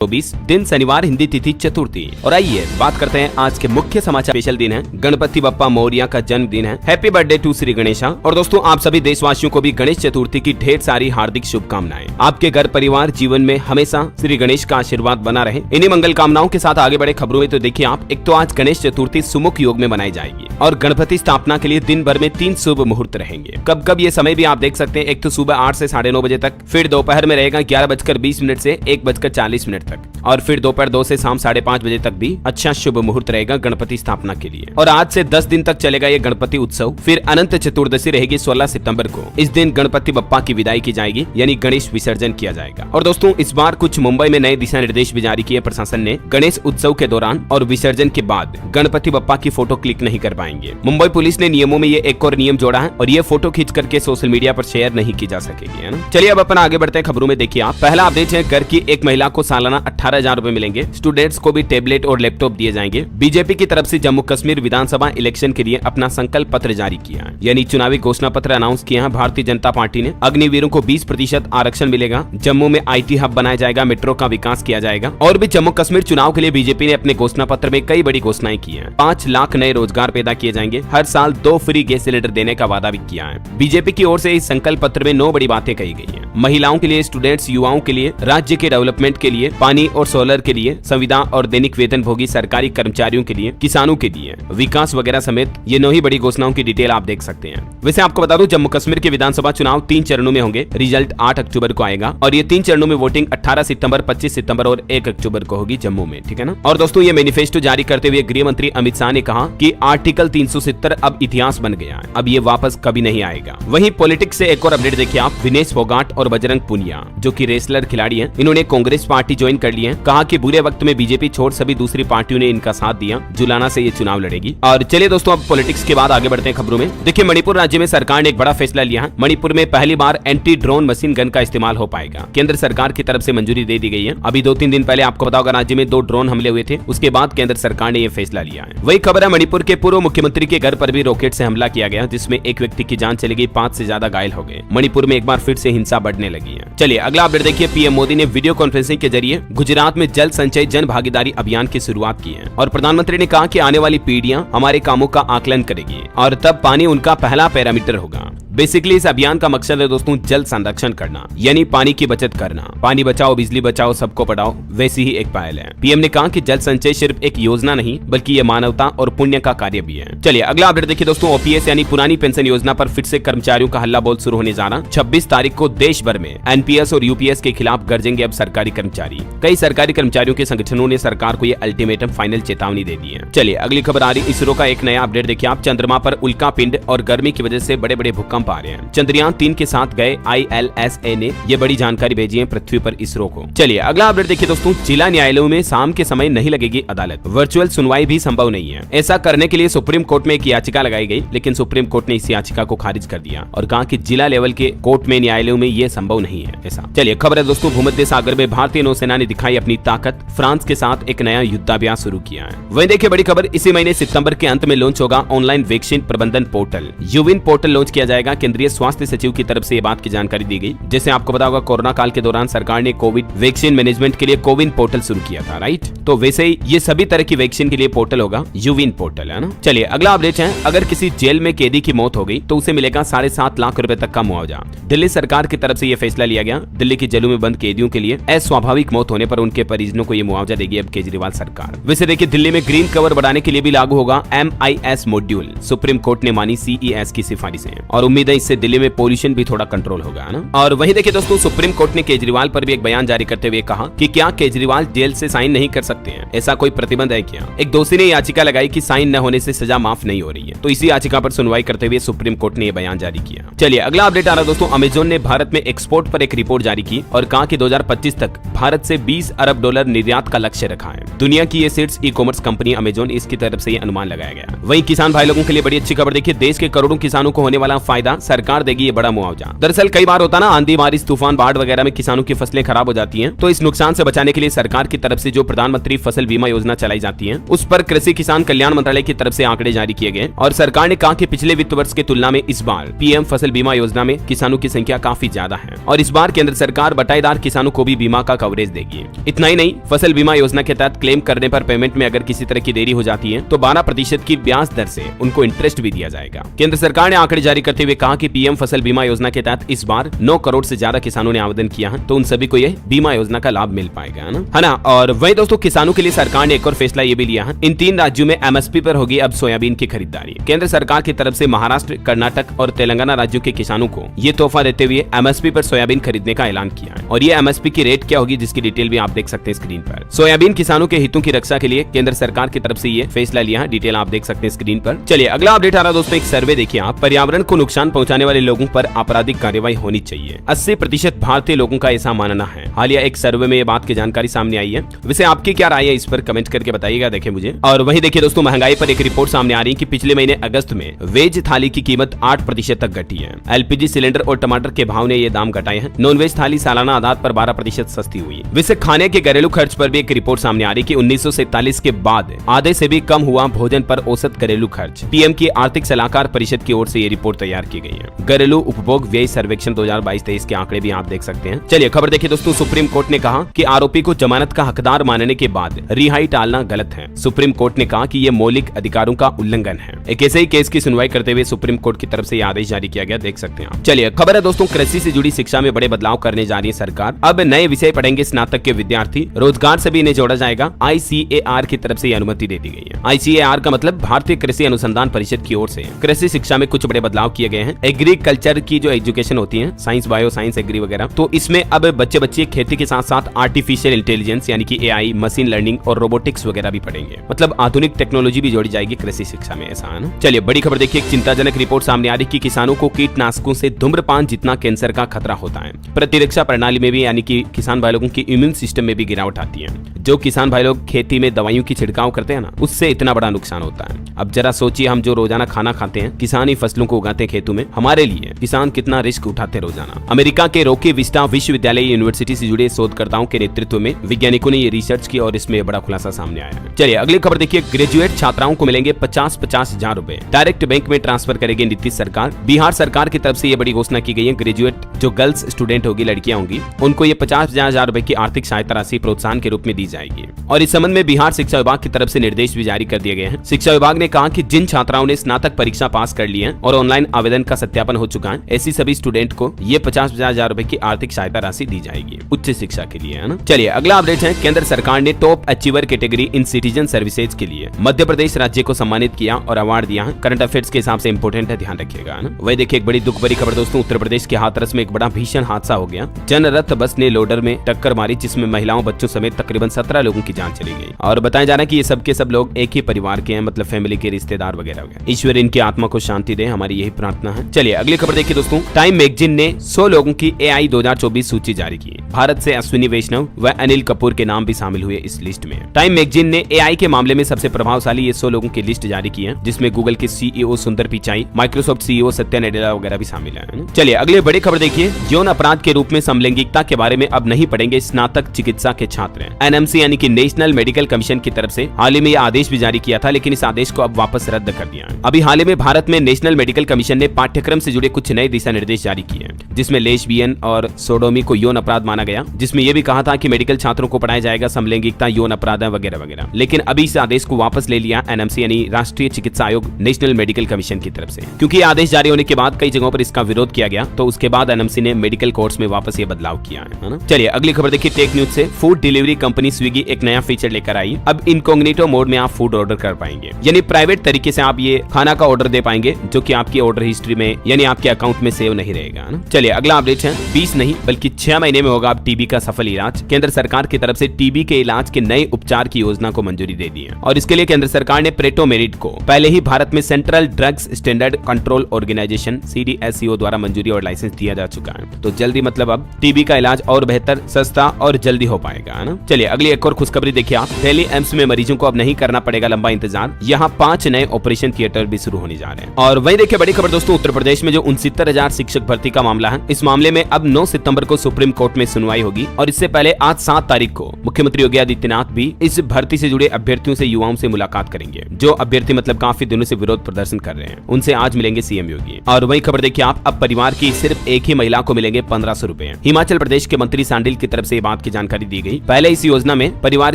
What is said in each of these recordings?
20 दिन शनिवार, हिंदी तिथि चतुर्थी। और आइए बात करते हैं आज के मुख्य समाचार। स्पेशल दिन है, गणपति बप्पा मौर्य का जन्मदिन है। Happy birthday to Shri Ganesha. और दोस्तों आप सभी देशवासियों को भी गणेश चतुर्थी की ढेर सारी हार्दिक शुभकामनाएं। आपके घर परिवार जीवन में हमेशा श्री गणेश का आशीर्वाद बना रहे। इन्हीं मंगल कामनाओं के साथ आगे बढ़े खबरों में। तो देखिए आप, एक तो आज गणेश चतुर्थी सुमुख योग में मनाई जाएगी और गणपति स्थापना के लिए दिन भर में 3 शुभ मुहूर्त रहेंगे। कब कब ये समय भी आप देख सकते हैं। एक तो सुबह 8 से 9:30 बजे तक, फिर दोपहर में रहेगा 11:20 से 1:40 तक, और फिर दोपहर 2 से शाम 5:30 बजे तक भी अच्छा शुभ मुहूर्त रहेगा गणपति स्थापना के लिए। और आज से 10 दिन तक चलेगा ये गणपति उत्सव। फिर अनंत चतुर्दशी रहेगी 16 सितंबर को। इस दिन गणपति बप्पा की विदाई की जाएगी, यानी गणेश विसर्जन किया जाएगा। और दोस्तों इस बार कुछ मुंबई में नए दिशा निर्देश भी जारी किए प्रशासन ने। गणेश उत्सव के दौरान और विसर्जन के बाद गणपति बप्पा की फोटो क्लिक नहीं कर पाएंगे। मुंबई पुलिस ने नियमों में ये एक और नियम जोड़ा है, और ये फोटो खींच करके सोशल मीडिया पर शेयर नहीं की जा सकेगी, है ना। चलिए अब अपन आगे बढ़ते हैं खबरों में। देखिए आप, पहला अपडेट है, घर की एक महिला को सालाना 18,000 रुपए मिलेंगे। स्टूडेंट्स को भी टैबलेट और लैपटॉप दिए जाएंगे। बीजेपी की तरफ से जम्मू कश्मीर विधानसभा इलेक्शन के लिए अपना संकल्प पत्र जारी किया है, यानी चुनावी घोषणा पत्र अनाउंस किया है भारतीय जनता पार्टी ने। अग्निवीरों को 20% आरक्षण मिलेगा। जम्मू में IT हब बनाया जाएगा, मेट्रो का विकास किया जाएगा। और भी जम्मू कश्मीर चुनाव के लिए बीजेपी ने अपने घोषणा पत्र में कई बड़ी घोषणाएं की हैं। 5 लाख नए रोजगार पैदा किए जाएंगे। हर साल 2 फ्री गैस सिलेंडर देने का वादा भी किया है। बीजेपी की ओर से इस संकल्प पत्र में 9 बड़ी बातें कही गई हैं। महिलाओं के लिए, स्टूडेंट्स, युवाओं के लिए, राज्य के डेवलपमेंट के लिए, पानी और सोलर के लिए, संविदा और दैनिक वेतन भोगी सरकारी कर्मचारियों के लिए, किसानों के लिए, विकास वगैरह समेत ये 9 ही बड़ी घोषणाओं की डिटेल आप देख सकते हैं। वैसे आपको बता दूं, जम्मू कश्मीर के विधानसभा चुनाव 3 चरणों में होंगे। रिजल्ट 8 अक्टूबर को आएगा, और ये 3 चरणों में वोटिंग 18 सितंबर, 25 सितंबर और 1 अक्टूबर को होगी जम्मू में, ठीक है ना। और दोस्तों ये मैनिफेस्टो जारी करते हुए गृह मंत्री अमित शाह ने कहा कि आर्टिकल 370 अब इतिहास बन गया है, अब ये वापस कभी नहीं आएगा। वहीं पॉलिटिक्स से एक और अपडेट देखिए आप, विनेश फोगाट और बजरंग पुनिया जो कि रेसलर खिलाड़ी हैं, इन्होंने कांग्रेस पार्टी ज्वाइन कर ली है। कहा कि बुरे वक्त में बीजेपी छोड़ सभी दूसरी पार्टियों ने इनका साथ दिया। जुलाना से ये चुनाव लड़ेगी। और चलिए दोस्तों अब पॉलिटिक्स के बाद आगे बढ़ते हैं खबरों में। देखिए मणिपुर राज्य में सरकार ने एक बड़ा फैसला लिया है। मणिपुर में पहली बार एंटी ड्रोन मशीन गन का इस्तेमाल हो पाएगा। केंद्र सरकार की तरफ से मंजूरी दे दी गई है। अभी 2-3 दिन पहले आपको पता होगा राज्य में 2 ड्रोन हमले हुए थे, उसके बाद केंद्र सरकार ने यह फैसला लिया है। वही खबर है, मणिपुर के पूर्व मुख्यमंत्री के घर पर भी रॉकेट से हमला किया गया, जिसमें एक व्यक्ति की जान चली गई, 5 से ज्यादा घायल हो गए। मणिपुर में एक बार फिर से हिंसा बढ़ने लगी है। चलिए अगला अपडेट देखिए, पीएम मोदी ने वीडियो कॉन्फ्रेंसिंग के जरिए गुजरात में जल संचय जन भागीदारी अभियान की शुरुआत की है। और प्रधानमंत्री ने कहा कि आने वाली पीढ़ियां हमारे कामों का आकलन करेगी, और तब पानी उनका पहला पैरामीटर होगा। बेसिकली इस अभियान का मकसद है दोस्तों जल संरक्षण करना, यानी पानी की बचत करना। पानी बचाओ, बिजली बचाओ, सबको पढ़ाओ, वैसी ही एक पहल है। पीएम ने कहा कि जल संचय सिर्फ एक योजना नहीं, बल्कि ये मानवता और पुण्य का कार्य भी है। चलिए अगला अपडेट देखिए दोस्तों, OPS यानी पुरानी पेंशन योजना पर फिर से कर्मचारियों का हल्ला बोल शुरू होने जा रहा। 26 तारीख को देश भर में NPS और UPS के खिलाफ गरजेंगे अब सरकारी कर्मचारी। कई सरकारी कर्मचारियों के संगठनों ने सरकार को ये अल्टीमेटम फाइनल चेतावनी दे दी है। चलिए अगली खबर आ रही, इसरो का एक नया अपडेट देखिए आप। चंद्रमा पर उल्का पिंड और गर्मी की वजह से बड़े बड़े भूकंप आ रहे हैं। चंद्रयान 3 के साथ गए ILSA ने ये बड़ी जानकारी भेजी है पृथ्वी पर इसरो को। चलिए अगला अपडेट देखिए दोस्तों, जिला न्यायालयों में शाम के समय नहीं लगेगी अदालत। वर्चुअल सुनवाई भी संभव नहीं है। ऐसा करने के लिए सुप्रीम कोर्ट में एक याचिका लगाई गई, लेकिन सुप्रीम कोर्ट ने इस याचिका को खारिज कर दिया और कहा कि जिला लेवल के कोर्ट में, न्यायालयों में ये संभव नहीं है ऐसा। चलिए खबर है दोस्तों, भूमध्य सागर में भारतीय नौसेना ने दिखाई अपनी ताकत। फ्रांस के साथ एक नया युद्धाभ्यास शुरू किया है। वहीं देखिए बड़ी खबर, इसी महीने सितंबर के अंत में लॉन्च होगा ऑनलाइन वैक्सीन प्रबंधन पोर्टल। यूविन पोर्टल लॉन्च किया जाएगा। केंद्रीय स्वास्थ्य सचिव की तरफ से ये बात की जानकारी दी गई। जैसे आपको पता होगा कोरोना काल के दौरान सरकार ने कोविड वैक्सीन मैनेजमेंट के लिए कोविन पोर्टल शुरू किया था, राइट। तो वैसे ही ये सभी तरह की वैक्सीन के लिए पोर्टल होगा, यूविन पोर्टल, है ना। चलिए अगला अपडेट है, अगर किसी जेल में कैदी की मौत हो गई तो उसे मिलेगा 7.5 लाख रुपए तक का मुआवजा। दिल्ली सरकार की तरफ से ये फैसला लिया गया। दिल्ली की जेलों में बंद कैदियों के लिए अस्वाभाविक मौत होने पर उनके परिजनों को ये मुआवजा देगी अब केजरीवाल सरकार। वैसे देखिए दिल्ली में ग्रीन कवर बढ़ाने के लिए भी लागू होगा MIS मॉड्यूल। सुप्रीम कोर्ट ने मानी CES की सिफारिशें, और उम्मीद है इससे दिल्ली में पोल्यूशन भी थोड़ा कंट्रोल होगा, है ना। और वहीं देखिए दोस्तों, सुप्रीम कोर्ट ने केजरीवाल पर भी एक बयान जारी करते हुए कहा कि क्या केजरीवाल जेल से साइन नहीं कर सकते हैं, ऐसा कोई प्रतिबंध है क्या। एक दोषी ने याचिका लगाई कि साइन न होने से सजा माफ नहीं हो रही है, तो इसी याचिका पर सुनवाई करते हुए सुप्रीम कोर्ट ने यह बयान जारी किया। चलिए अगला अपडेट आ रहा दोस्तों, अमेजोन ने भारत में एक्सपोर्ट पर एक रिपोर्ट जारी की और कहा कि 2025 तक भारत से $20 अरब निर्यात का लक्ष्य रखा है। दुनिया की ये शीर्ष ई-कॉमर्स कंपनी अमेजोन, इसकी तरफ से ये अनुमान लगाया गया। वहीं किसान भाई लोगों के लिए बड़ी अच्छी खबर देखिए, देश के करोड़ों किसानों को होने वाला फायदा फायदा, सरकार देगी ये बड़ा मुआवजा। दरअसल कई बार होता ना, आंधी बारिश तूफान बाढ़ वगैरह में किसानों की फसलें खराब हो जाती हैं, तो इस नुकसान से बचाने के लिए सरकार की तरफ से जो प्रधानमंत्री फसल बीमा योजना चलाई जाती है, उस पर कृषि किसान कल्याण मंत्रालय की तरफ से आंकड़े जारी किए गए और सरकार ने कहा कि पिछले वित्त वर्ष की तुलना में इस बार पीएम फसल बीमा योजना में किसानों की संख्या काफी ज्यादा है और इस बार केंद्र सरकार बटाईदार किसानों को भी बीमा का कवरेज देगी। इतना ही नहीं, फसल बीमा योजना के तहत क्लेम करने पर पेमेंट में अगर किसी तरह की देरी हो जाती है तो 12% की ब्याज दर से उनको इंटरेस्ट भी दिया जाएगा। केंद्र सरकार ने आंकड़े जारी करते हुए कहा कि पीएम फसल बीमा योजना के तहत इस बार 9 करोड़ से ज्यादा किसानों ने आवेदन किया है, तो उन सभी को यह बीमा योजना का लाभ मिल पाएगा, है ना। और वही दोस्तों, किसानों के लिए सरकार ने एक और फैसला ये भी लिया है, इन 3 राज्यों में एमएसपी पर होगी अब सोयाबीन की खरीदारी। केंद्र सरकार की तरफ से महाराष्ट्र, कर्नाटक और तेलंगाना राज्यों के किसानों को ये तोहफा देते हुए एमएसपी पर सोयाबीन खरीदने का ऐलान किया है और ये एमएसपी की रेट क्या होगी जिसकी डिटेल भी आप देख सकते हैं स्क्रीन पर। सोयाबीन किसानों के हितों की रक्षा के लिए केंद्र सरकार की तरफ से ये फैसला लिया है, डिटेल आप देख सकते हैं स्क्रीन पर। चलिए अगला अपडेट आ रहा दोस्तों, एक सर्वे देखिए आप। पर्यावरण को नुकसान पहुंचाने वाले लोगों पर आपराधिक कार्रवाई होनी चाहिए, 80% भारतीय लोगों का ऐसा मानना है। हालिया एक सर्वे में ये बात की जानकारी सामने आई है। वैसे आपकी क्या राय है इस पर कमेंट करके बताइएगा, देखें मुझे। और वही देखिए दोस्तों, महंगाई पर एक रिपोर्ट सामने आ रही है कि पिछले महीने अगस्त में वेज थाली की कीमत 8% तक घटी है। एलपीजी सिलेंडर और टमाटर के भाव ने ये दाम घटाए हैं। नॉन वेज थाली सालाना आधार पर 12% सस्ती हुई। वैसे खाने के घरेलू खर्च पर भी एक रिपोर्ट सामने आ रही कि 1947 के बाद आधे से भी कम हुआ भोजन पर औसत घरेलू खर्च। पीएम की आर्थिक सलाहकार परिषद की ओर से ये रिपोर्ट तैयार की गई है। घरेलू उपभोग व्यय सर्वेक्षण 2022-23 के आंकड़े भी आप देख सकते हैं। चलिए खबर देखिए दोस्तों, सुप्रीम कोर्ट ने कहा कि आरोपी को जमानत का हकदार मानने के बाद रिहाई टालना गलत है। सुप्रीम कोर्ट ने कहा कि ये मौलिक अधिकारों का उल्लंघन है। एक ऐसे ही केस की सुनवाई करते हुए सुप्रीम कोर्ट की तरफ से यह आदेश जारी किया गया, देख सकते हैं आप। चलिए खबर है दोस्तों, कृषि से जुड़ी शिक्षा में बड़े बदलाव करने जा रही है सरकार। अब नए विषय पढ़ेंगे स्नातक के विद्यार्थी, रोजगार से भी इन्हें जोड़ा जाएगा। ICAR की तरफ से यह अनुमति दे दी गई है। ICAR का मतलब भारतीय कृषि अनुसंधान परिषद की ओर से कृषि शिक्षा में कुछ बड़े बदलाव किए गए हैं। एग्रीकल्चर की जो एजुकेशन होती है, साइंस, बायो साइंस, एग्री वगैरह, तो इसमें अब बच्चे खेती के साथ साथ आर्टिफिशियल इंटेलिजेंस यानी कि AI, मशीन लर्निंग और रोबोटिक्स वगैरह भी पढ़ेंगे। मतलब आधुनिक टेक्नोलॉजी भी जोड़ी जाएगी कृषि शिक्षा में, ऐसा है ना। चलिए बड़ी खबर देखिए, एक चिंताजनक रिपोर्ट सामने आ रही कि किसानों को कीटनाशकों से धूम्रपान जितना कैंसर का खतरा होता है। प्रतिरक्षा प्रणाली में भी यानी कि किसान भाई लोगों की इम्यून सिस्टम में भी गिरावट आती है। जो किसान भाई लोग खेती में दवाइयों की छिड़काव करते हैं ना, उससे इतना बड़ा नुकसान होता है। अब जरा सोचिए, हम जो रोजाना खाना खाते हैं, किसान ही फसलों को उगाते हैं खेतों में, हमारे लिए किसान कितना रिस्क उठाते हैं रोजाना। अमेरिका के रॉकी विस्टा विश्वविद्यालय यूनिवर्सिटी से जुड़े शोधकर्ताओं के नेतृत्व में वैज्ञानिकों ने ये रिसर्च की और इसमें बड़ा खुलासा सामने आया है। चलिए अगली खबर देखिए, ग्रेजुएट छात्राओं को मिलेंगे 50-50 हजार रुपए डायरेक्ट बैंक में ट्रांसफर करेगी नीतीश सरकार। बिहार सरकार की तरफ से ये बड़ी घोषणा की गई है। ग्रेजुएट जो गर्ल्स स्टूडेंट होगी, लड़कियां होंगी, उनको ये 50,000 हजार रुपए की आर्थिक सहायता राशि प्रोत्साहन के रूप में दी जाएगी। और इस संबंध में बिहार शिक्षा विभाग की तरफ से निर्देश भी जारी कर दिए गए हैं। शिक्षा विभाग ने कहा कि जिन छात्राओं ने स्नातक परीक्षा पास कर ली है और ऑनलाइन आवेदन का सत्यापन हो चुका है, ऐसी सभी स्टूडेंट को ये 50,000 हजार रुपए की आर्थिक सहायता राशि दी जाएगी उच्च शिक्षा के लिए, है ना। चलिए अगला अपडेट है, केंद्र सरकार ने टॉप अचीवर कैटेगरी इन सिटीजन सर्विसेज के लिए मध्य प्रदेश राज्य को सम्मानित किया और अवार्ड दिया है। करंट अफेयर्स के हिसाब से इंपोर्टेंट है, ध्यान रखिएगा, है ना। वही देखिए एक बड़ी दुख भरी खबर दोस्तों, उत्तर प्रदेश के हाथरस में एक बड़ा भीषण हादसा हो गया। जनरथ बस ने लोडर में टक्कर मारी, जिसमें महिलाओं, बच्चों समेत तकरीबन 17 लोगों की जान चली गई। और बताया जा रहा है कि ये सब के सब लोग एक ही परिवार के हैं, मतलब फैमिली के रिश्तेदार वगैरह वगैरह। ईश्वर इनकी आत्मा को शांति दे, हमारी यही प्रार्थना है। चलिए अगली खबर देखिए दोस्तों, टाइम मैगजीन ने 100 लोगों की AI 2024 सूची जारी की। भारत से अश्विनी वैष्णव व अनिल कपूर के नाम भी शामिल हुए इस लिस्ट में। टाइम मैगजीन ने AI के मामले में सबसे प्रभावशाली ये 100 लोगों की लिस्ट जारी की है, जिसमें गूगल के CEO सुंदर पिचाई, माइक्रोसॉफ्ट CEO सत्या नडेला वगैरह भी शामिल है। चलिए अगले बड़ी खबर देखिए, यौन अपराध के रूप में समलैंगिकता के बारे में अब नहीं पढ़ेंगे स्नातक चिकित्सा के छात्र। NMC यानी कि नेशनल मेडिकल कमीशन की तरफ से हाल ही में यह आदेश भी जारी किया था, लेकिन इस आदेश को अब वापस रद्द कर दिया है। अभी हाल ही में भारत में नेशनल मेडिकल कमीशन ने पाठ्यक्रम से जुड़े कुछ नए दिशा निर्देश जारी किए हैं, जिसमें लेस्बियन और सोडोमी को यौन अपराध माना गया, जिसमें यह भी कहा था कि मेडिकल छात्रों को पढ़ाया जाएगा समलैंगिकता, यौन अपराध वगैरह वगैरह। लेकिन अभी इस आदेश को वापस ले लिया NMC यानी राष्ट्रीय चिकित्सा आयोग नेशनल मेडिकल कमीशन की तरफ से, क्योंकि आदेश जारी होने के बाद कई जगहों पर इसका विरोध किया गया, तो उसके बाद NMC ने मेडिकल कोर्स में वापस ये बदलाव किया है ना। चलिए अगली खबर देखिए, टेक न्यूज से फूड डिलीवरी कंपनी स्विगी एक नया फीचर लेकर आई। अब इनकॉग्निटो मोड में आप फूड ऑर्डर कर पाएंगे, यानी प्राइवेट तरीके से आप ये खाना का ऑर्डर दे पाएंगे, जो कि आपकी ऑर्डर हिस्ट्री में यानी आपके अकाउंट में सेव नहीं रहेगा ना। चलिए अगला अपडेट है, 20 नहीं बल्कि 6 महीने में होगा अब टीबी का सफल इलाज। केंद्र सरकार की तरफ से टीबी के इलाज के नए उपचार की योजना को मंजूरी दे दी है, और इसके लिए केंद्र सरकार ने प्रेटोमेरिड को पहले ही भारत में central drugs standard control organisation CDSCO द्वारा मंजूरी और लाइसेंस दिया जा चुका है। तो जल्दी मतलब अब टीबी का इलाज और बेहतर, सस्ता और जल्दी हो पाएगा, है ना। चलिए अगली एक और खुशखबरी देखिए आप, दिल्ली एम्स में मरीजों को अब नहीं करना पड़ेगा लंबा इंतजार, यहाँ 5 नए ऑपरेशन थिएटर भी शुरू होने जा रहे हैं। और वही देखिए बड़ी खबर दोस्तों, उत्तर प्रदेश में जो 69,000 शिक्षक भर्ती का मामला है, इस मामले में अब 9 सितंबर को सुप्रीम कोर्ट में सुनवाई होगी और इससे पहले आज 7 तारीख को मुख्यमंत्री योगी आदित्यनाथ भी इस भर्ती से जुड़े अभ्यर्थियों से युवाओं से मुलाकात करेंगे। जो अभ्यर्थी मतलब काफी दिनों से विरोध प्रदर्शन कर रहे हैं, उनसे आज मिलेंगे सीएम योगी। और वही खबर देखिए आप, अब परिवार की सिर्फ एक ही महिला को मिलेंगे 1500 रुपए। हिमाचल प्रदेश के मंत्री सांडिल की तरफ से ये बात की जानकारी दी गई। पहले इस योजना में परिवार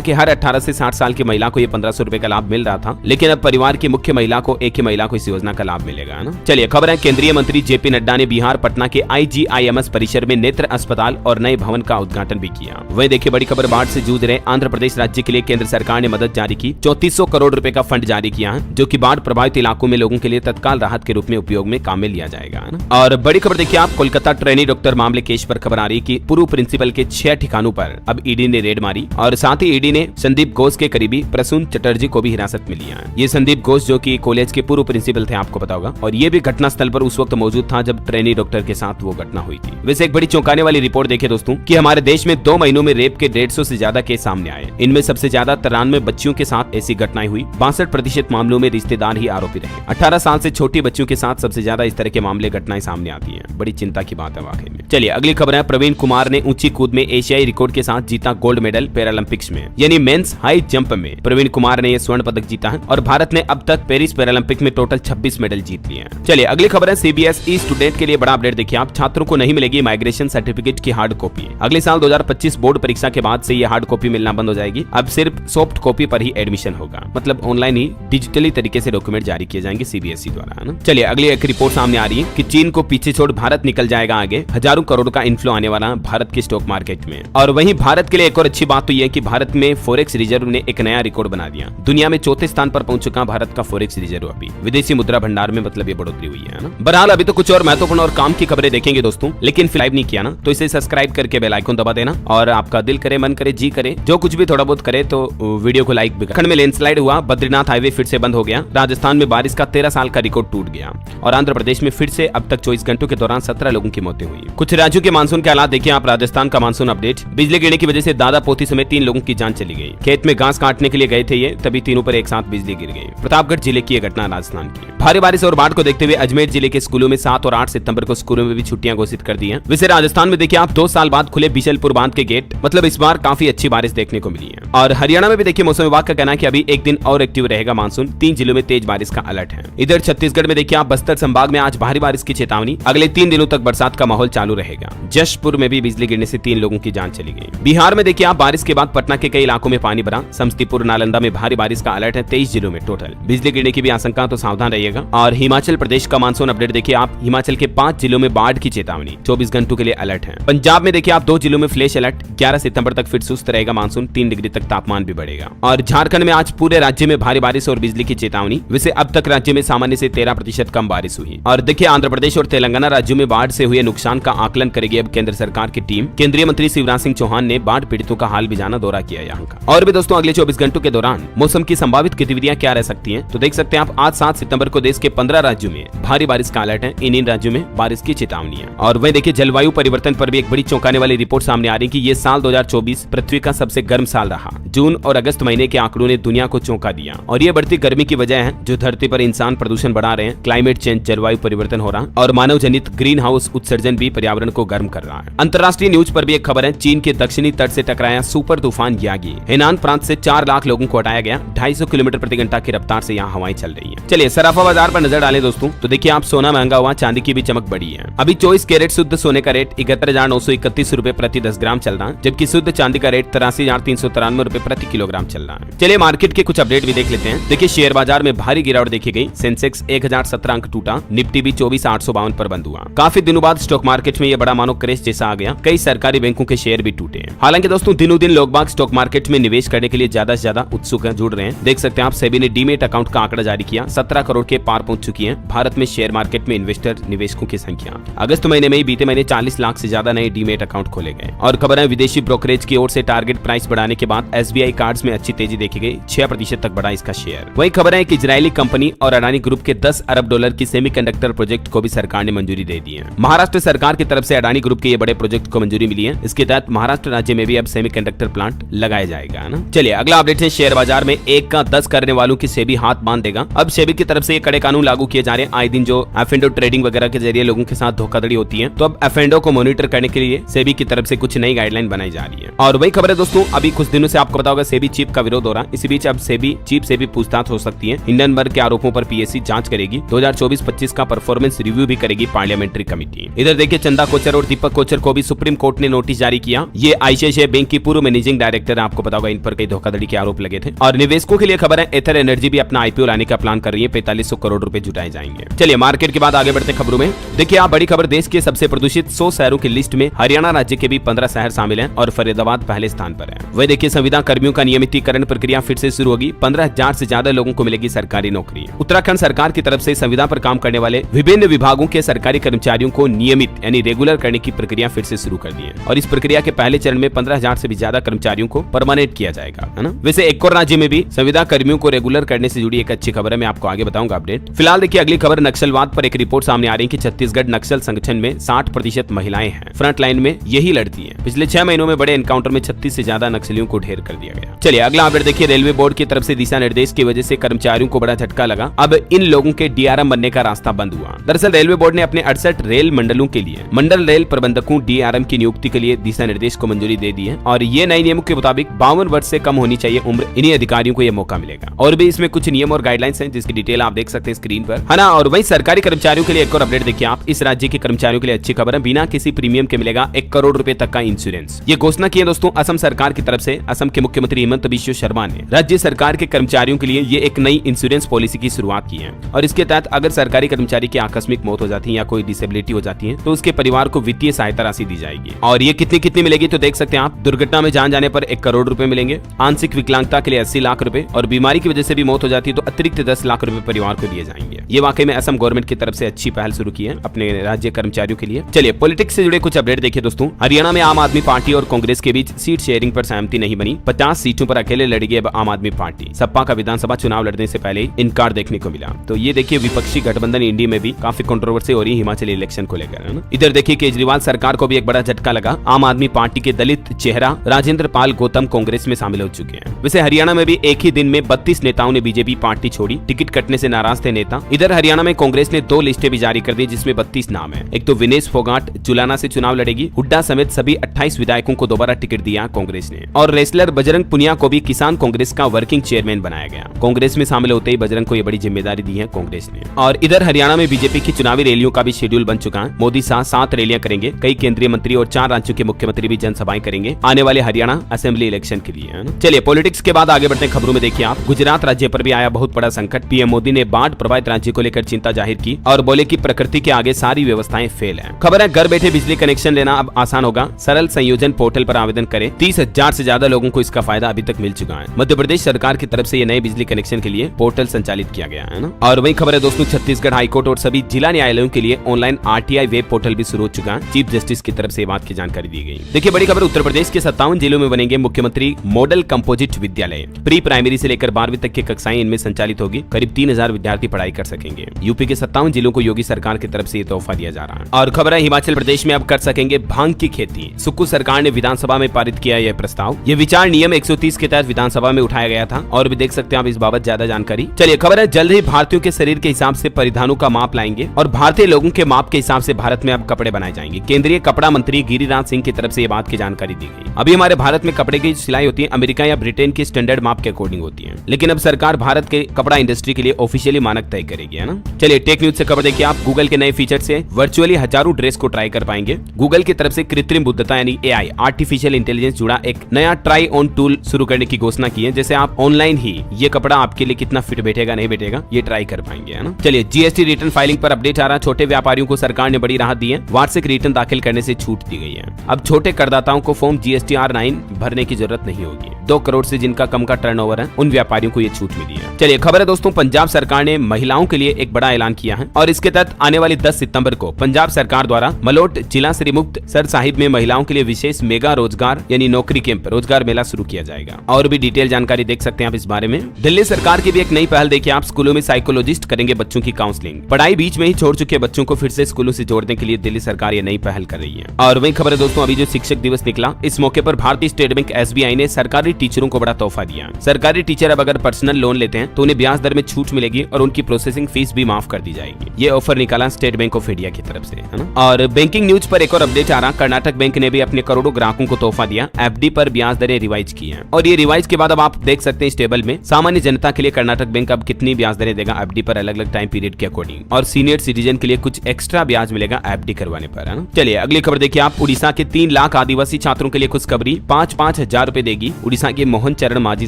के हर 18 से 60 साल की महिला को ये 1500 रुपए का लाभ मिल रहा था, लेकिन अब परिवार की मुख्य महिला को एक ही महिला को इस योजना का लाभ मिलेगा ना। चलिए खबर है, केंद्रीय मंत्री जेपी नड्डा ने बिहार पटना के IGIMS परिसर में नेत्र अस्पताल और नए भवन का उद्घाटन भी किया। वही देखिए बड़ी खबर, बाढ़ से जूझ रहे आंध्र प्रदेश राज्य के लिए केंद्र सरकार ने मदद जारी की। 3400 करोड़ रुपए का फंड जारी किया है, जो कि बाढ़ प्रभावित इलाकों में लोगों के लिए तत्काल राहत के रूप में उपयोग में काम में लिया जाएगा ना। और बड़ी खबर देखिए आप, कोलकाता ट्रेनी डॉक्टर मामले केस पर खबर आ रही कि पूर्व प्रिंसिपल के 6 ठिकानों पर अब ईडी ने रेड मारी और साथ ही ईडी ने संदीप घोष के करीबी प्रसून चटर्जी को भी हिरासत में लिया है। ये संदीप घोष जो कि कॉलेज के पूर्व प्रिंसिपल थे, आपको पता होगा, और ये भी घटना स्थल पर उस वक्त मौजूद था जब ट्रेनी डॉक्टर के साथ वो घटना हुई थी। वैसे एक बड़ी चौंकाने वाली रिपोर्ट देखिए दोस्तों कि हमारे देश में 2 महीनों में रेप के 150 से ज्यादा केस सामने आए। इनमें सबसे ज्यादा 93 बच्चियों के साथ ऐसी घटनाएं हुई। 62% मामलों में रिश्तेदार ही आरोपी रहे। 18 साल से छोटी बच्चियों के साथ सबसे ज्यादा इस तरह के मामले घटनाएं सामने आती हैं। बड़ी चिंता की बात है वाकई में। चलिए अगली खबर है, प्रवीण कुमार ने ऊंची कूद में एशियाई रिकॉर्ड के साथ जीता गोल्ड मेडल पैरालंपिक्स में, यानी मेंस हाई जंप में प्रवीण कुमार ने यह स्वर्ण पदक जीता है और भारत ने अब तक पेरिस पैरालंपिक में टोटल 26 मेडल जीत लिए हैं। चलिए अगली खबर है, CBSE स्टूडेंट के लिए बड़ा अपडेट देखिए आप, छात्रों को नहीं मिलेगी माइग्रेशन सर्टिफिकेट की हार्ड कॉपी। अगले साल 2025 बोर्ड परीक्षा के बाद से ये हार्ड कॉपी मिलना बंद हो जाएगी। अब सिर्फ सॉफ्ट कॉपी पर ही एडमिशन होगा, मतलब ऑनलाइन ही डिजिटली तरीके से डॉक्यूमेंट जारी किए जाएंगे CBSE द्वारा, है ना। चलिए अगली एक रिपोर्ट सामने आ रही है कि चीन को पीछे छोड़ भारत निकल जाएगा आगे। हजारों करोड़ का इन्फ्लो आने वाला भारत के स्टॉक मार्केट में। और वहीं भारत के लिए एक और अच्छी बात तो यह है कि भारत में फॉरेक्स रिजर्व ने एक नया रिकॉर्ड बना दिया। दुनिया में 4थे स्थान पर पहुंच चुका भारत का फॉरेक्स रिजर्व अभी विदेशी मुद्रा भंडार में, मतलब ये बढ़ोतरी हुई है ना। बहरहाल अभी तो कुछ और महत्वपूर्ण और काम की खबरें देखेंगे दोस्तों, लेकिन लाइव नहीं किया ना तो इसे सब्सक्राइब करके बेल आइकन दबा देना। और आपका दिल करे, मन करे, जी करे, जो कुछ भी थोड़ा बहुत करे तो वीडियो को लाइक भी। खंड में लैंडस्लाइड हुआ, बद्रीनाथ हाईवे फिर से बंद हो गया। राजस्थान में बारिश का 13 साल का रिकॉर्ड टूट गया और आंध्र प्रदेश में फिर से अब तक 24 घंटों के दौरान 17 लोगों की मौतें हुई। कुछ राज्यों के मानसून के हालात देखिए आप। राजस्थान का मानसून अपडेट, बिजली गिरने की वजह से दादा पोती समेत 3 लोगों की जान चली गई। खेत में घास काटने के लिए गए थे ये, तभी तीनों पर एक साथ बिजली गिर गई। प्रतापगढ़ जिले की घटना राजस्थान की। भारी बारिश और बाढ़ को देखते हुए अजमेर जिले के स्कूलों में 7 और 8 सितंबर को स्कूलों में भी छुट्टियां घोषित कर दी हैं। वैसे राजस्थान में देखिए आप 2 साल बाद खुले बिशलपुर बांध के गेट, मतलब इस बार काफी अच्छी बारिश देखने को मिली है। और हरियाणा में भी देखिए मौसम विभाग का कहना है कि अभी एक दिन और एक्टिव रहेगा मानसून। 3 जिलों में तेज बारिश का अलर्ट है। इधर छत्तीसगढ़ में देखिए आप बस्तर संभाग में आज भारी बारिश की चेतावनी। अगले 3 दिनों तक बरसात का माहौल चालू रहेगा। जशपुर में भी बिजली गिरने से 3 लोगों की जान चली गई। बिहार में देखिए आप बारिश के बाद पटना के कई इलाकों में पानी भरा। समस्तीपुर, नालंदा में भारी बारिश का अलर्ट है। 23 जिलों में टोटल बिजली गिरने की भी आशंका, तो सावधान रहिएगा। और हिमाचल प्रदेश का मानसून अपडेट देखिए आप। हिमाचल के 5 जिलों में बाढ़ की चेतावनी, 24 घंटों के लिए अलर्ट है। पंजाब में देखिए आप 2 जिलों में फ्लैश अलर्ट। 11 सितंबर तक फिर सुस्त रहेगा मानसून। 3 डिग्री तक तापमान भी बढ़ेगा। और झारखंड में आज पूरे राज्य में भारी बारिश और बिजली की चेतावनी। वैसे अब तक राज्य में सामान्य से 13% कम बारिश हुई। और देखिए आंध्र प्रदेश और तेलंगाना राज्यों में बाढ़ से हुए नुकसान का आकलन करेगी अब केंद्र सरकार की टीम। केंद्रीय मंत्री शिवराज सिंह चौहान ने बाढ़ पीड़ितों का हाल भी जाना, दौरा किया यहाँ का। और भी दोस्तों अगले 24 घंटों के दौरान मौसम की संभावित गतिविधियां क्या रह सकती हैं, तो देख सकते हैं आप। आज 7 सितंबर को देश के 15 राज्यों में भारी बारिश का अलर्ट है। इन राज्यों में बारिश की चेतावनी है। और वहीं देखिए जलवायु परिवर्तन पर भी एक बड़ी चौंकाने वाली रिपोर्ट सामने आ रही है कि ये साल 2024 पृथ्वी का सबसे गर्म साल रहा। जून और अगस्त महीने के आंकड़ों ने दुनिया को चौंका दिया। और ये बढ़ती गर्मी की वजह है जो धरती पर इंसान प्रदूषण बढ़ा रहे हैं। क्लाइमेट चेंज, जलवायु परिवर्तन हो रहा और मानव जनित ग्रीन हाउस उत्सर्जन भी पर्यावरण को गर्म कर रहा है। अंतर्राष्ट्रीय न्यूज पर भी एक खबर है, चीन के दक्षिणी तट से टकराया सुपर तूफान यागी। हेनान प्रांत से 4 लाख लोगों को हटाया गया। 250 किलोमीटर प्रति घंटा की रफ्तार से यहाँ हवाएं चल रही है। चलिए सराफा बाजार पर नजर डालें दोस्तों, तो देखिए आप सोना महंगा हुआ, चांदी की भी चमक बढ़ी है। अभी 24 कैरेट शुद्ध सोने का रेट 71,931 रुपए प्रति 10 ग्राम चल रहा है, जबकि शुद्ध चांदी का रेट 83,393 रुपए प्रति किलोग्राम चल रहा है। चलिए मार्केट के कुछ अपडेट भी देख लेते हैं। देखिए शेयर बाजार में भारी गिरावट देखी गई। सेंसेक्स 1017 अंक टूटा। निफ्टी भी 24,852 पर बंद हुआ। काफी दिनों बाद स्टॉक मार्केट में ये बड़ा मानो क्रेश जैसा आ गया। कई सरकारी बैंकों के शेयर भी टूटे। हालांकि दोस्तों दिनों दिन लोग बाग स्टॉक मार्केट में निवेश करने के लिए ज्यादा से ज्यादा उत्सुक जुड़ रहे हैं। देख सकते हैं आप, सेबी ने डीमेट अकाउंट का आंकड़ा जारी किया। 17 करोड़ के पार पहुंच चुकी है भारत में शेयर मार्केट में इन्वेस्टर निवेशकों की संख्या। अगस्त महीने में ही बीते महीने 40 लाख से ज्यादा नए डीमेट अकाउंट खोले गए। और खबर है विदेशी ब्रोकरेज की ओर से टारगेट प्राइस बढ़ाने के बाद SBI कार्ड्स में अच्छी तेजी देखी गई। 6% तक बढ़ा इसका शेयर। वही खबर है कि इजरायली कंपनी और अडानी ग्रुप के 10 अरब डॉलर की सेमीकंडक्टर प्रोजेक्ट को भी सरकार ने मंजूरी दे दी है। महाराष्ट्र सरकार की तरफ से अडानी ग्रुप के ये बड़े प्रोजेक्ट को मंजूरी मिली है। इसके तहत महाराष्ट्र राज्य में भी अब सेमीकंडक्टर प्लांट लगाया जाएगा ना। चलिए अगला अपडेट है शेयर बाजार में 1 का 10 करने वालों की सेबी हाथ बांध देगा। अब सेबी की तरफ से ये कड़े कानून लागू किए जा रहे हैं। आए दिन जो जो एफ&ओ ट्रेडिंग वगैरह के जरिए लोगों के साथ धोखाधड़ी होती है, तो अब एफ&ओ को मॉनिटर करने के लिए सेबी की तरफ से कुछ नई गाइडलाइन बनाई जा रही है। और वही खबर है दोस्तों, अभी कुछ दिनों से आपको पता होगा सेबी चीफ का विरोध हो रहा है। इसी बीच अब सेबी चीफ से भी पूछताछ हो सकती है। हिंडनबर्ग के आरोपों पर पीएससी जांच करेगी। 2024-25 का परफॉर्मेंस रिव्यू भी करेगी पार्लियामेंट्री कमेटी। इधर देखिए चंदा कोचर और दीपक कोचर को भी सुप्रीम कोर्ट ने नोटिस जारी किया। ये आईसीआईसीआई बैंक की पूर्व मैनेजिंग डायरेक्टर, आपको पता होगा इन पर कई धोखाधड़ी के आरोप लगे थे। और निवेशकों के लिए खबर है, एथर एनर्जी भी अपना आईपीओ लाने का प्लान कर रही है। 4500 करोड़ रुपए जुटाए जाएंगे। चलिए मार्केट के बाद आगे बढ़ते खबरों में। देखिए आप बड़ी खबर, देश के सबसे प्रदूषित 100 शहरों की लिस्ट में हरियाणा राज्य के भी 15 शहर शामिल हैं और फरीदाबाद पहले स्थान पर है। वही देखिए संविदा कर्मियों का नियमितीकरण प्रक्रिया फिर से शुरू होगी। 15,000 से ज्यादा लोगों को मिलेगी सरकारी नौकरी। उत्तराखंड सरकार की तरफ से संविदा पर काम करने वाले विभिन्न विभागों के सरकारी कर्मचारियों को नियमित यानी रेगुलर करने की प्रक्रिया फिर से शुरू कर दी है और इस प्रक्रिया के पहले चरण में 15,000 से भी ज्यादा कर्मचारियों को परमानेंट किया जाएगा, है ना। वैसे एक और राज्य में भी संविदा कर्मियों को रेगुलर करने से जुड़ी एक अच्छी खबर है, मैं आपको आगे बताऊंगा अपडेट। फिलहाल देखिए अगली खबर, नक्सलवाद पर एक रिपोर्ट सामने आ रही है कि छत्तीसगढ़ नक्सल संगठन में 60% महिलाएं हैं। फ्रंट लाइन में यही लड़ती हैं। पिछले 6 महीनों में बड़े एनकाउंटर में 36 से ज्यादा नक्सलियों को ढेर कर दिया गया। चलिए अगला अपडेट देखिए, रेलवे बोर्ड की तरफ से दिशा निर्देश की वजह से कर्मचारियों को बड़ा झटका लगा। अब इन लोगों के डीआरएम बनने का रास्ता बंद हुआ। दरअसल रेलवे बोर्ड ने अपने 68 रेल मंडलों के लिए मंडल रेल प्रबंधकों डीआरएम की नियुक्ति के लिए दिशा निर्देश को मंजूरी दे दी है और ये नए नियमों के मुताबिक 52 वर्ष से कम होनी चाहिए उम्र, इन्हीं अधिकारियों को यह मौका मिलेगा। और भी इसमें कुछ नियम और गाइडलाइंस हैं जिसकी डिटेल आप देख सकते हैं स्क्रीन पर, है ना। और वही सरकारी कर्मचारियों के लिए एक और अपडेट देखिए आप, इस राज्य के कर्मचारियों के लिए अच्छी खबर है, बिना किसी प्रीमियम के मिलेगा 1 करोड़ रुपए तक का इंश्योरेंस। ये घोषणा की है दोस्तों असम सरकार की तरफ से। असम के मुख्यमंत्री हिमंत बिश्व शर्मा ने राज्य सरकार के कर्मचारियों के लिए ये एक नई इंश्योरेंस पॉलिसी की शुरुआत की है और इसके तहत अगर सरकारी कर्मचारी की आकस्मिक मौत हो जाती है या कोई डिसेबिलिटी हो जाती है तो उसके परिवार को वित्तीय सहायता राशि दी जाएगी। और ये कितनी मिलेगी तो देख सकते हैं आप, दुर्घटना में जान जाने पर 1 करोड़ रुपए मिलेंगे, आंशिक विकलांगता के लिए 80 लाख रुपए और बीमारी की वजह से भी मौत हो जाती है तो अतिरिक्त 10 लाख रुपए परिवार को दिए जाएंगे। ये वाकई में असम गवर्नमेंट की तरफ से अच्छी पहल शुरू की है अपने राज्य कर्मचारियों के लिए। चलिए पॉलिटिक्स से जुड़े कुछ अपडेट देखिए दोस्तों, हरियाणा में आम आदमी पार्टी और कांग्रेस के बीच सीट शेयरिंग पर सहमति नहीं बनी। 50 सीटों पर अकेले लड़ेगी अब आम आदमी पार्टी। सपा का विधानसभा चुनाव लड़ने से पहले इनकार देखने को मिला। तो ये देखिए विपक्षी गठबंधन इंडी में भी काफी कंट्रोवर्सी हो रही है हिमाचल इलेक्शन को लेकर, है ना। इधर देखिए केजरीवाल सरकार को भी एक बड़ा झटका लगा। आम आदमी पार्टी के दलित चेहरा राजेंद्र पाल गौतम कांग्रेस में शामिल हो चुके हैं। वैसे हरियाणा में भी एक ही दिन में 32 नेताओं ने बीजेपी पार्टी छोड़ी, टिकट कटने से नाराज थे नेता। इधर हरियाणा में कांग्रेस ने 2 लिस्टें भी जारी कर दी जिसमें 32 नाम है। एक तो विनेश फोगाट जुलाना से चुनाव लड़ेगी, हुड्डा समेत सभी 28 विधायकों को दोबारा टिकट दिया कांग्रेस ने। और रेसलर बजरंग पुनिया को भी किसान कांग्रेस का वर्किंग चेयरमैन बनाया गया। कांग्रेस में शामिल होते ही बजरंग को ये बड़ी जिम्मेदारी दी है कांग्रेस ने। और इधर हरियाणा में बीजेपी की चुनावी रैलियों का भी शेड्यूल बन चुका है। मोदी शाह 7 रैलियां करेंगे, कई केंद्रीय मंत्री और 4 राज्यों के मुख्यमंत्री भी जनसभाएं करेंगे आने वाले हरियाणा असेंबली इलेक्शन के लिए, है ना। चलिए पॉलिटिक्स के बाद आगे बढ़ते हैं खबरों में। देखिए आप, गुजरात राज्य पर भी आया बहुत बड़ा संकट। पीएम मोदी ने बाढ़ प्रभावित राज्य को लेकर चिंता जाहिर की और बोले कि प्रकृति के आगे सारी व्यवस्थाएं फेल है। खबर है घर बैठे बिजली कनेक्शन लेना अब आसान होगा। सरल संयोजन पोर्टल पर आवेदन करें। 30,000 से ज्यादा लोगों को इसका फायदा अभी तक मिल चुका है। मध्य प्रदेश सरकार की तरफ से ये नए बिजली कनेक्शन के लिए पोर्टल संचालित किया गया है ना। और वही खबर है दोस्तों, छत्तीसगढ़ हाईकोर्ट और सभी जिला न्यायालयों के लिए ऑनलाइन आरटीआई वेब पोर्टल भी शुरू हो चुका है। चीफ जस्टिस की तरफ से बात की जानकारी दी गई। देखिए बड़ी खबर, उत्तर प्रदेश के 57 जिलों में बनेंगे मुख्यमंत्री मॉडल कंपोजिट विद्यालय। प्री प्राइमरी से लेकर 12वीं तक की कक्षाएं इनमें संचालित होगी। करीब 3000 विद्यार्थी पढ़ाई कर सकेंगे। यूपी के 57 जिलों को योगी सरकार की तरफ से ये तोहफा दिया जा रहा है। और खबर है हिमाचल प्रदेश में अब कर सकेंगे भांग की खेती। सुक्खू सरकार ने विधानसभा में पारित किया यह प्रस्ताव। ये विचार नियम 130 के तहत विधानसभा में उठाया गया था और भी देख सकते हैं आप इस बाबत ज्यादा जानकारी। चलिए खबर है, जल्द ही भारतीयों के शरीर के हिसाब से परिधानों का माप लाएंगे और भारतीय लोगों के माप के हिसाब से भारत में अब कपड़े बनाए जाएंगे। केंद्रीय कपड़ा मंत्री गिरिराज सिंह की तरफ से ये बात की जानकारी दी गई। अभी हमारे भारत में कपड़े की सिलाई होती है अमेरिका या ब्रिटेन के स्टैंडर्ड माप के अकॉर्डिंग होती है, लेकिन अब सरकार भारत के कपड़ा इंडस्ट्री के लिए ऑफिशियली मानक तय करेगी, है ना। चलिए टेक न्यूज से खबर देखिए आप, गूगल के नए फीचर से वर्चुअली हजारों ड्रेस को ट्राई कर पाएंगे। गूगल की तरफ से कृत्रिम बुद्धिमत्ता यानी एआई आर्टिफिशियल इंटेलिजेंस जुड़ा एक नया ट्राई ऑन टूल शुरू करने की घोषणा की है, जैसे आप ऑनलाइन ही ये कपड़ा आपके लिए कितना फिट बैठेगा नहीं बैठेगा ये ट्राई कर पाएंगे, है ना। चलिए जीएसटी रिटर्न फाइलिंग पर अपडेट आ रहा। छोटे व्यापारियों को सरकार ने बड़ी राहत दी है। वार्षिक रिटर्न दाखिल करने से छूट दी गई है। अब छोटे करदाताओं को फॉर्म GSTR-9 भरने की जरूरत नहीं होगी। 2 करोड़ से जिनका कम का टर्नओवर है उन व्यापारियों को ये छूट मिली है। चलिए खबर है दोस्तों, पंजाब सरकार ने महिलाओं के लिए एक बड़ा ऐलान किया है और इसके तहत आने वाली 10 सितंबर को पंजाब सरकार द्वारा मलोट जिला श्री मुक्त सर साहिब में महिलाओं के लिए विशेष मेगा रोजगार यानी नौकरी कैंप रोजगार मेला शुरू किया जाएगा। और भी डिटेल जानकारी देख सकते हैं आप इस बारे में। दिल्ली सरकार की भी एक नई पहल देखिए आप, स्कूलों में साइकोलॉजिस्ट करेंगे बच्चों की काउंसलिंग। पढ़ाई बीच में ही छोड़ चुके बच्चों को फिर से स्कूलों से जोड़ने के लिए दिल्ली सरकार ये नई पहल कर रही है। और वही खबर है दोस्तों, अभी जो शिक्षक दिवस निकला, इस मौके पर भारतीय स्टेट बैंक SBI ने सरकारी टीचरों को बड़ा तोहफा दिया। सरकारी टीचर अब अगर पर्सनल लोन लेते हैं तो उन्हें ब्याज दर में छूट मिलेगी और उनकी प्रोसेसिंग फीस भी माफ कर कर दी जाएगी। ये ऑफर निकाला स्टेट बैंक ऑफ इंडिया की तरफ से, है ना। और बैंकिंग न्यूज पर एक और अपडेट आ रहा, कर्नाटक बैंक ने भी अपने करोड़ों ग्राहकों को तोहफा दिया, एफडी पर ब्याज दरें रिवाइज की हैं। और ये रिवाइज के बाद अब आप देख सकते हैं इस टेबल में सामान्य जनता के लिए कर्नाटक बैंक अब कितनी ब्याज दरें देगा एफडी पर अलग अलग टाइम पीरियड के अकॉर्डिंग, और सीनियर सिटीजन के लिए कुछ एक्स्ट्रा ब्याज मिलेगा एफडी करवाने पर, है ना। चलिए अगली खबर देखिए आप, उड़ीसा के 3 लाख आदिवासी छात्रों के लिए खुशखबरी, 5-5 हजार रुपए देगी उड़ीसा की मोहन चरण मांझी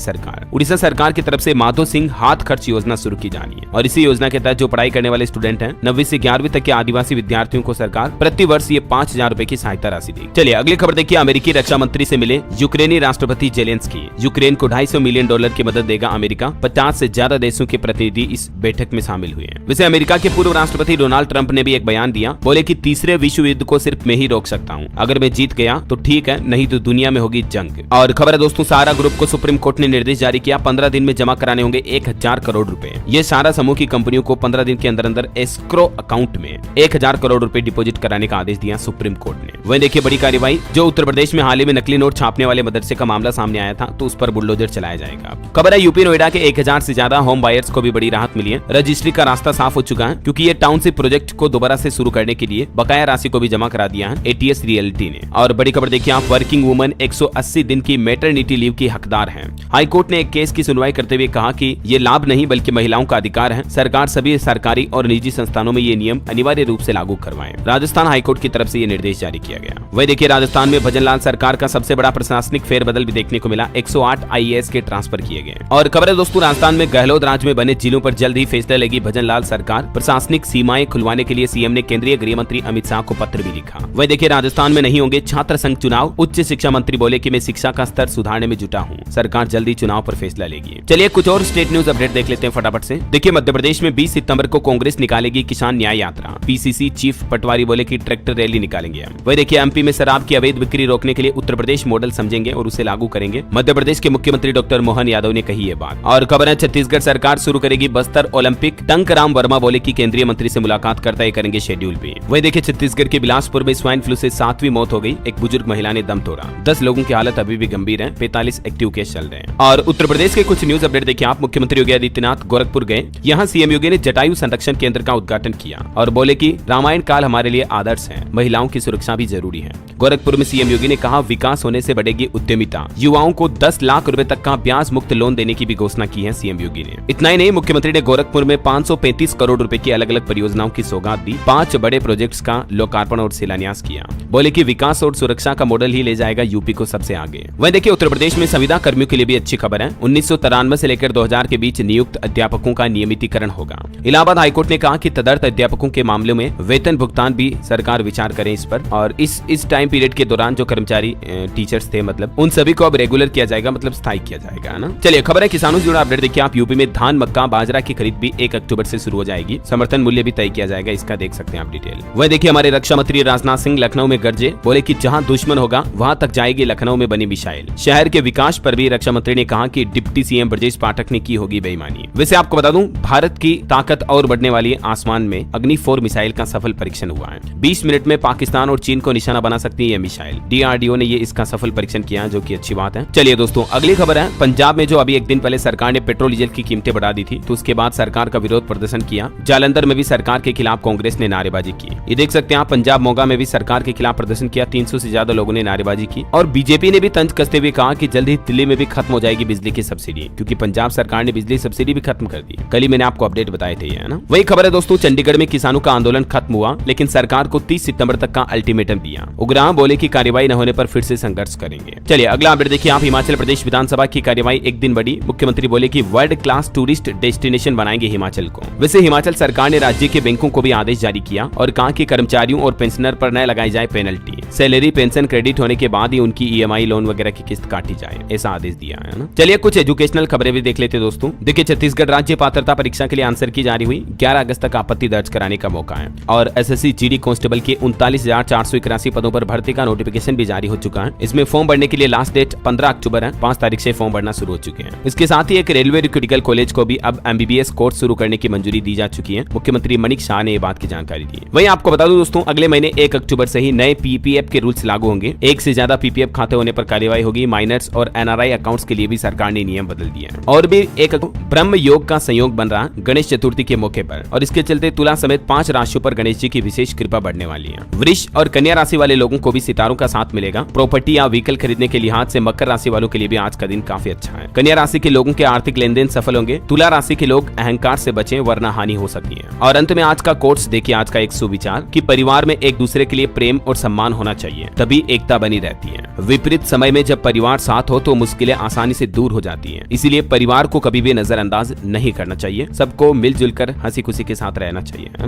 सरकार। उड़ीसा सरकार की तरफ से माधो सिंह हाथ खर्च योजना शुरू की जा रही है और इसी योजना के तहत जो पढ़ाई करने वाले स्टूडेंट हैं 9वीं से 11वीं तक के आदिवासी विद्यार्थियों को सरकार प्रति वर्ष ये 5,000 रुपए की सहायता राशि देगी। चलिए अगली खबर देखिए, अमेरिकी रक्षा मंत्री से मिले यूक्रेनी राष्ट्रपति जेलेंस्की। यूक्रेन को $250 मिलियन की मदद देगा अमेरिका। 50 से ज्यादा देशों के प्रतिनिधि इस बैठक में शामिल हुए हैं। वैसे अमेरिका के पूर्व राष्ट्रपति डोनाल्ड ट्रंप ने भी एक बयान दिया, बोले कि तीसरे विश्व युद्ध को सिर्फ मैं ही रोक सकता हूं, अगर मैं जीत गया तो ठीक है, नहीं तो दुनिया में होगी जंग। और खबर है दोस्तों, सहारा ग्रुप को सुप्रीम कोर्ट ने निर्देश जारी किया, 15 दिन में जमा कराने होंगे 1,000 करोड़ रुपए। ये सहारा समूह की कंपनियों को 15 दिन के अंदर अंदर एस्क्रो अकाउंट में 1,000 करोड़ रुपए डिपॉजिट कराने का आदेश दिया सुप्रीम कोर्ट ने। वहीं देखिए बड़ी कार्रवाई, जो उत्तर प्रदेश में हाल ही में नकली नोट छापने वाले मदरसे का मामला सामने आया था, तो उस पर बुलडोजर चलाया जाएगा। खबर है यूपी नोएडा के 1,000 से ज्यादा होम बायर्स को भी बड़ी राहत मिली है। रजिस्ट्री का रास्ता साफ हो चुका है, क्योंकि ये टाउनशिप प्रोजेक्ट को दोबारा से शुरू करने के लिए बकाया राशि को भी जमा करा दिया है एटीएस रियल्टी ने। और बड़ी खबर देखिए आप, वर्किंग वुमन 180 दिन की मैटरनिटी लीव की हकदार है। हाईकोर्ट ने एक केस की सुनवाई करते हुए कहा कि ये लाभ नहीं बल्कि महिलाओं का अधिकार है। सरकार सभी सरकारी और निजी संस्थानों में ये नियम अनिवार्य रूप से लागू करवाएं। राजस्थान हाईकोर्ट की तरफ से ये निर्देश जारी किया गया। वही देखिए राजस्थान में भजनलाल सरकार का सबसे बड़ा प्रशासनिक फेरबदल भी देखने को मिला, 108 आईएएस के ट्रांसफर किए गए। और खबर है दोस्तों, राजस्थान में गहलोत राज में बने जिलों पर जल्द ही फैसला लेगी भजनलाल सरकार। प्रशासनिक सीमाएं खुलवाने के लिए सीएम ने केंद्रीय गृह मंत्री अमित शाह को पत्र भी लिखा। वही देखिए राजस्थान में नहीं होंगे छात्र संघ चुनाव, उच्च शिक्षा मंत्री बोले कि मैं शिक्षा का स्तर सुधारने में जुटा हूं, सरकार जल्दी चुनाव पर फैसला लेगी। चलिए कुछ और स्टेट न्यूज अपडेट देख लेते हैं फटाफट से। देखिए मध्य प्रदेश में 20 सितंबर को कांग्रेस निकालेगी किसान न्याय यात्रा, पीसीसी चीफ पटवारी बोले कि ट्रैक्टर रैली निकालेंगे। वही देखिए एमपी में शराब की अवैध बिक्री रोकने के लिए उत्तर प्रदेश मॉडल समझेंगे और उसे लागू करेंगे, मध्य प्रदेश के मुख्यमंत्री डॉक्टर मोहन यादव ने कही ये बात। और खबर है छत्तीसगढ़ सरकार शुरू करेगी बस्तर ओलंपिक, टंकराम वर्मा बोले कि केंद्रीय मंत्री से मुलाकात कर तय करेंगे शेड्यूल भी। वही देखिए छत्तीसगढ़ के बिलासपुर में स्वाइन फ्लू से 7वीं मौत हो गई, एक बुजुर्ग महिला ने दम तोड़ा। 10 लोगों की हालत अभी भी गंभीर है, 45 एक्टिव केस चल रहे हैं। और उत्तर प्रदेश के कुछ न्यूज अपडेट देखिए आप, मुख्यमंत्री योगी आदित्यनाथ गोरखपुर गए, यहाँ सीएम योगी ने जटायु संरक्षण केंद्र का उद्घाटन किया और बोले कि रामायण काल हमारे लिए आदर्श है, महिलाओं की सुरक्षा भी जरूरी है। गोरखपुर में सीएम योगी ने कहा विकास होने से बढ़ेगी उद्यमिता, युवाओं को 10 लाख रुपए तक का ब्याज मुक्त लोन देने की भी घोषणा की है सीएम योगी ने। इतना ही नहीं, मुख्यमंत्री ने गोरखपुर में 535 करोड़ रुपए की अलग अलग परियोजनाओं की सौगात दी, 5 बड़े प्रोजेक्ट्स का लोकार्पण और शिलान्यास किया। बोले कि विकास और सुरक्षा का मॉडल ही ले जाएगा यूपी को सबसे आगे। वहीं देखिए उत्तर प्रदेश में संविदा कर्मियों के लिए भी अच्छी खबर है, 1993 से लेकर 2000 के बीच नियुक्त अध्यापकों का नियमितीकरण होगा। इलाहाबाद हाईकोर्ट ने कहा कि तदर्थ अध्यापकों के मामले में वेतन भुगतान भी सरकार विचार करे इस पर, और इस टाइम पीरियड के दौरान जो कर्मचारी टीचर्स थे मतलब उन सभी को अब रेगुलर किया जाएगा, मतलब स्थायी किया जाएगा, है ना। चलिए खबर है किसानों से जुड़ा अपडेट देखिए आप, यूपी में धान मक्का बाजरा की खरीद भी 1 अक्टूबर से शुरू हो जाएगी, समर्थन मूल्य भी तय किया जाएगा, इसका देख सकते हैं आप डिटेल। वह देखिए हमारे रक्षा मंत्री राजनाथ सिंह लखनऊ में गरजे, बोले कि जहां दुश्मन होगा वहां तक जाएगी लखनऊ में बनी मिसाइल। शहर के विकास पर भी रक्षा मंत्री ने कहा कि डिप्टी सीएम ब्रजेश पाठक ने की होगी बेईमानी। वैसे आपको बता दूं, भारत की ताकत और बढ़ने वाली है, आसमान में अग्नि 4 मिसाइल का सफल परीक्षण हुआ है। 20 मिनट में पाकिस्तान और चीन को निशाना बना सकती है ये मिसाइल, डीआरडीओ ने ये इसका सफल परीक्षण किया है, जो की अच्छी बात है। चलिए दोस्तों अगली खबर है, पंजाब में जो अभी एक दिन पहले सरकार ने पेट्रोल डीजल की कीमतें बढ़ा दी थी, तो उसके बाद सरकार का विरोध प्रदर्शन किया। जालंधर में भी सरकार के खिलाफ कांग्रेस ने नारेबाजी की। ये देख सकते हैं आप, पंजाब मोगा में भी सरकार के खिलाफ प्रदर्शन किया, 300 से ज्यादा लोगों ने नारेबाजी की। और बीजेपी ने भी तंज कसते हुए कहा कि जल्द ही दिल्ली में भी खत्म हो जाएगी बिजली की सब्सिडी, क्योंकि पंजाब सरकार ने बिजली सब्सिडी भी खत्म कर दी। कल ही मैंने आपको अपडेट बताए थे, है ना। वही खबर है दोस्तों, चंडीगढ़ में किसानों का आंदोलन खत्म हुआ, लेकिन सरकार को 30 सितंबर तक का अल्टीमेटम दिया। उग्राह बोले कि कार्यवाही न होने पर फिर से संघर्ष करेंगे। चलिए अगला अपडेट देखिए आप, हिमाचल प्रदेश विधानसभा की कार्यवाही एक दिन बढ़ी, मुख्यमंत्री बोले कि वर्ल्ड क्लास टूरिस्ट डेस्टिनेशन बनाएंगे हिमाचल को। वैसे हिमाचल सरकार ने राज्य के बैंकों को भी आदेश जारी किया और कहा कि कर्मचारियों और पेंशनर पर न लगाई जाए पेनल्टी, सैलरी पेंशन क्रेडिट होने के बाद ही उनकी ईएमआई लोन वगैरह की किस्त काटी जाए, ऐसा आदेश दिया है ना। चलिए कुछ एजुकेशनल खबरें भी देख लेते दोस्तों। देखिए छत्तीसगढ़ राज्य पात्रता परीक्षा के लिए आंसर की जारी हुई, 11 अगस्त तक आपत्ति दर्ज कराने का मौका है। और एसएससी जीडी कांस्टेबल के 39,481 पदों पर भर्ती का नोटिफिकेशन भी जारी हो चुका है। इसमें फॉर्म भरने के लिए लास्ट डेट 15 अक्टूबर है, 5 तारीख से फॉर्म भरना शुरू हो चुके हैं। इसके साथ ही एक रेलवे रिक्रूटिकल कॉलेज को भी अब एमबीबीएस कोर्स शुरू करने की मंजूरी दी जा चुकी है। मुख्यमंत्री मनीष शाह ने ये बात की जानकारी दी। वहीं आपको बता दूं दोस्तों, अगले महीने 1 अक्टूबर से ही नए पीपीएफ पीपीएफ के रूल्स लागू होंगे। एक से ज्यादा पीपीएफ खाते होने पर कार्यवाही होगी। माइनर्स और एनआरआई अकाउंट्स के लिए भी सरकार ने नियम बदल दिए हैं। और भी एक ब्रह्म योग का संयोग बन रहा गणेश चतुर्थी के मौके पर, और इसके चलते तुला समेत 5 राशियों पर गणेश जी की विशेष कृपा बढ़ने वाली है। वृष और कन्या राशि वाले लोगों को भी सितारों का साथ मिलेगा। प्रॉपर्टी या व्हीकल खरीदने के लिहाज से मकर राशि वालों के लिए भी आज का दिन काफी अच्छा है। कन्या राशि के लोगों के आर्थिक लेन देन सफल होंगे। तुला राशि के लोग अहंकार से बचें वरना हानि हो सकती है। और अंत में आज का कोट्स देखिए, आज का एक सुविचार कि परिवार में एक दूसरे के लिए प्रेम और सम्मान होना चाहिए, तभी एकता बनी रहती है। विपरीत समय में जब परिवार साथ हो तो मुश्किलें आसानी से दूर हो जाती हैं। इसीलिए परिवार को कभी भी नजरअंदाज नहीं करना चाहिए। सबको मिलजुल कर हंसी खुशी के साथ रहना चाहिए, है ना।